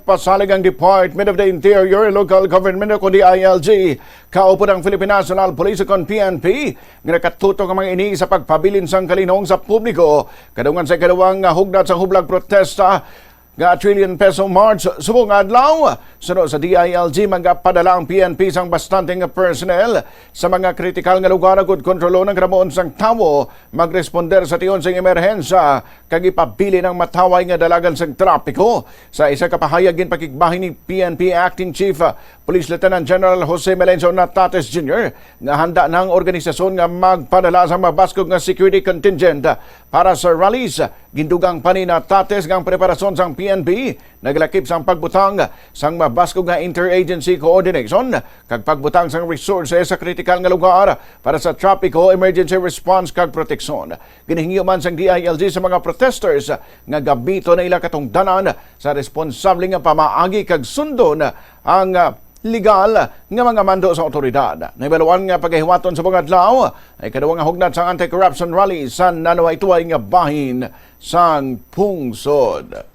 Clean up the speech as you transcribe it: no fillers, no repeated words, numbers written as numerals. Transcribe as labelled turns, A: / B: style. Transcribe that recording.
A: nagpasalig ang Department of the Interior, Local Government o DILG. Kaupo ng Philippine National Police o PNP nga nakatutok ang mga ini sa pagpabilin sang kalinong sa publiko. Kadungan sa ikadawang hugnat sa hublag protesta nga trillion peso march subong adlaw. Sunod sa DILG, magapadala ang PNP sang bastante nga personnel sa mga kritikal nga lugar agud kontrolo ng gramoon sang tawo, magresponder sa tiyon sang emerhensya kag ipabili ng mataway nga dalagan sang trapiko. Sa isa ka pahayag pakigbahin ni PNP Acting Chief Police Lieutenant General Jose Melencio Natates Jr. nga handa ng organisasyon nga magpadala sa mabaskog nga security contingent para sa rallies. Gindugang pa ni Natates nga ang preparasyon sang PNP naglakip sang pagbutang sang mabaskog nga interagency coordination kag pagbutang sang resources sa critical nga lugar para sa trapiko, emergency response kag proteksyon. Ginahingyo man sang DILG sa mga protesters nga gabito na ila katungdanan sa responsable nga pamaagi kag sundon ang legal nga mga mando sa otoridad. Naibaluan nga paghiwaton sa mga adlaw ay kadawang hugnat sa anti-corruption rally sa nanaway tuway nga bahin sang pungsod.